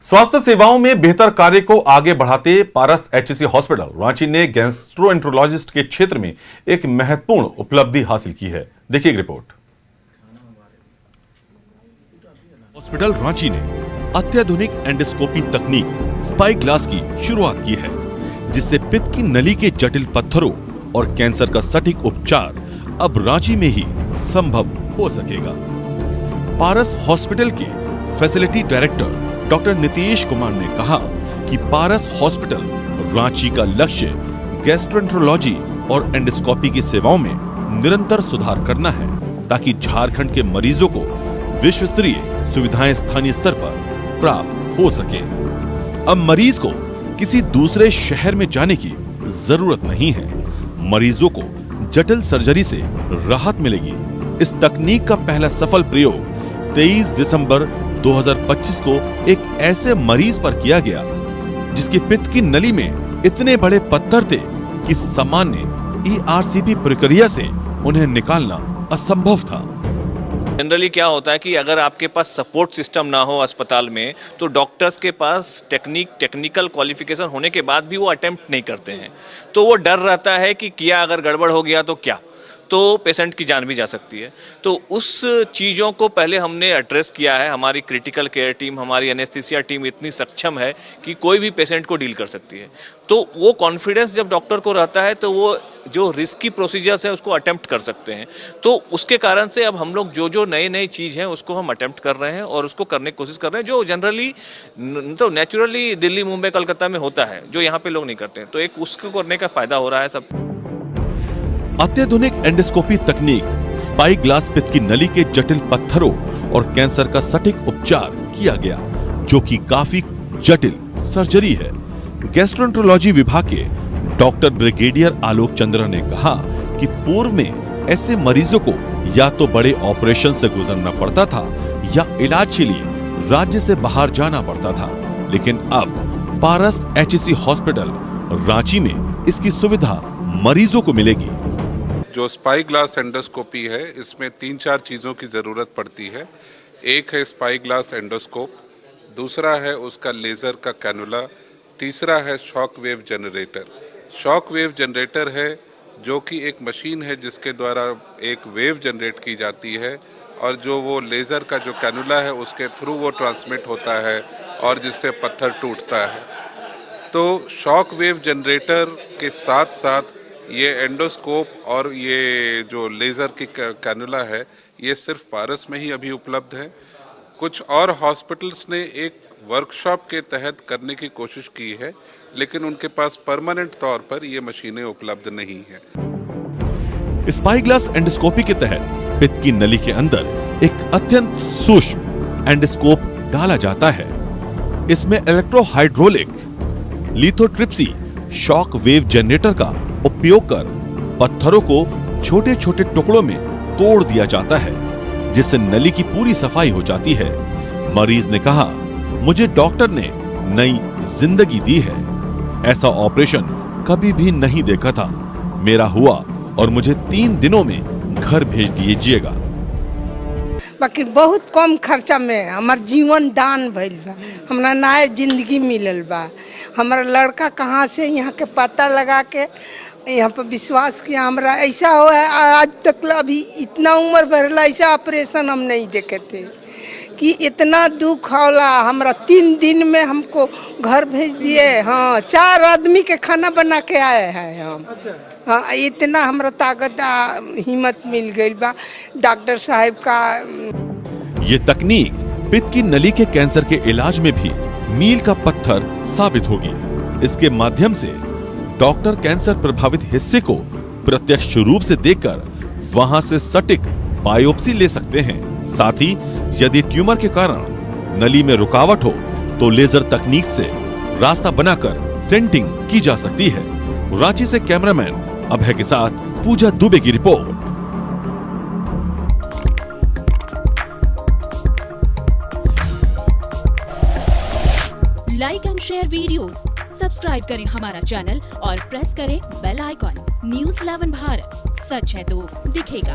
स्वास्थ्य सेवाओं में बेहतर कार्य को आगे बढ़ाते पारस एचसी हॉस्पिटल रांची ने गैस्ट्रोएंट्रोलॉजिस्ट के क्षेत्र में एक महत्वपूर्ण उपलब्धि हासिल की है। देखिए एक रिपोर्ट। हॉस्पिटल रांची ने अत्याधुनिक एंडोस्कोपी तकनीक स्पाई ग्लास की शुरुआत की है, जिससे पित्त की नली के जटिल पत्थरों और कैंसर का सटीक उपचार अब रांची में ही संभव हो सकेगा। पारस हॉस्पिटल के facility director doctor Nitesh Kumar ने कहा कि पारस हॉस्पिटल रांची का लक्ष्य गैस्ट्रोएंट्रोलॉजी और एंडोस्कोपी की सेवाओं में निरंतर सुधार करना है, ताकि झारखंड के मरीजों को विश्व स्तरीय सुविधाएं स्थानीय स्तर पर प्राप्त हो सके। अब मरीज को किसी दूसरे शहर में जाने की जरूरत नहीं है। मरीजों को जटिल सर्जरी से राहत मिलेगी। इस तकनीक का पहला सफल प्रयोग 23 दिसंबर 2025 को एक ऐसे मरीज पर किया गया जिसकी पित्त की नली में इतने बड़े पत्थर थे कि सामान्य ERCP प्रक्रिया से उन्हें निकालना असंभव था। जनरली क्या होता है कि अगर आपके पास सपोर्ट सिस्टम ना हो अस्पताल में, तो डॉक्टर्स के पास टेक्निकल क्वालिफिकेशन होने के बाद भी वो अटेम्प्ट नहीं करते हैं। तो वो डर रहता है कि क्या अगर गड़बड़ हो गया तो क्या, तो पेशेंट की जान भी जा सकती है। तो उस चीज़ों को पहले हमने एड्रेस किया है। हमारी क्रिटिकल केयर टीम, हमारी एनेस्थीसिया टीम इतनी सक्षम है कि कोई भी पेशेंट को डील कर सकती है। तो वो कॉन्फिडेंस जब डॉक्टर को रहता है तो वो जो रिस्की प्रोसीजर्स है उसको अटेम्प्ट कर सकते हैं। तो उसके कारण से अब हम लोग जो नई चीज़ हैं उसको हम अटेम्प्ट कर रहे हैं और उसको करने की कोशिश कर रहे हैं, जो जनरली तो नेचुरली दिल्ली, मुंबई, कलकत्ता में होता है, जो यहाँ पे लोग नहीं करते हैं। तो एक उसको करने का फायदा हो रहा है सब। अत्याधुनिक एंडोस्कोपी तकनीक स्पाई ग्लास पित्त की नली के जटिल पत्थरों और कैंसर का सटीक उपचार किया गया, जो कि काफी जटिल सर्जरी है। गैस्ट्रोएंट्रोलॉजी विभाग के डॉक्टर ब्रिगेडियर आलोक चंद्र ने कहा कि पूर्व में ऐसे मरीजों को या तो बड़े ऑपरेशन से गुजरना पड़ता था या इलाज के लिए राज्य से बाहर जाना पड़ता था, लेकिन अब पारस एचसी हॉस्पिटल रांची में इसकी सुविधा मरीजों को मिलेगी। जो स्पाई ग्लास एंडोस्कोपी है, इसमें 3-4 चीज़ों की ज़रूरत पड़ती है। एक है स्पाई ग्लास एंडोस्कोप, दूसरा है उसका लेज़र का कैनुला, तीसरा है shock wave generator. Shock wave generator है जो कि एक मशीन है जिसके द्वारा एक वेव जनरेट की जाती है और जो वो लेज़र का जो कैनुला है उसके थ्रू वो ट्रांसमिट होता है और जिससे पत्थर टूटता है। तो शॉक वेव जनरेटर के साथ साथ ये एंडोस्कोप और ये जो लेज़र की कैनुला है, ये सिर्फ पारस में ही अभी उपलब्ध है। कुछ और हॉस्पिटल्स ने एक वर्कशॉप के तहत करने की कोशिश की है, लेकिन उनके पास परमानेंट तौर पर ये मशीनें उपलब्ध नहीं है। स्पाई ग्लास एंडोस्कोपी के तहत पित्त की नली के अंदर एक अत्यंत सूक्ष्म एंडोस्कोप डाला जाता है। इसमें electrohydraulic lithotripsy shock wave generator का उपयोग कर पत्थरों को छोटे छोटे टुकड़ों में तोड़ दिया जाता है, जिससे नली की पूरी सफाई हो जाती है। मरीज ने कहा, मुझे डॉक्टर ने नई जिंदगी दी है। ऐसा ऑपरेशन कभी भी नहीं देखा था। मेरा हुआ और मुझे 3 दिनों में घर भेज दीजिएगा। बाकी बहुत कम खर्चा में हमार जीवन दान भइल बा, हमरा नया जिंदगी मिलल बा। हमारा लड़का कहाँ से यहाँ के पता लगा के यहाँ पर विश्वास किया। हमरा ऐसा हो है, आज तक अभी इतना उम्र भरला ऐसा ऑपरेशन हम नहीं देखे थे कि इतना दुख होला। हमरा 3 दिन में हमको घर भेज दिए। हाँ, 4 आदमी के खाना बना के आए हैं हम। हाँ, इतना हमरा ताकत हिम्मत मिल गई बा डॉक्टर साहब का। ये तकनीक पित्त की नली के कैंसर के इलाज में भी मील का पत्थर साबित होगी। इसके माध्यम से डॉक्टर कैंसर प्रभावित हिस्से को प्रत्यक्ष रूप से देखकर वहां से सटीक बायोप्सी ले सकते हैं। साथ ही यदि ट्यूमर के कारण नली में रुकावट हो तो लेजर तकनीक से रास्ता बनाकर स्टेंटिंग की जा सकती है। रांची से कैमरामैन अभय के साथ पूजा दुबे की report. Like and share videos, subscribe करें हमारा चैनल और प्रेस करें बेल आइकॉन। न्यूज़ 11 भारत, सच है तो दिखेगा।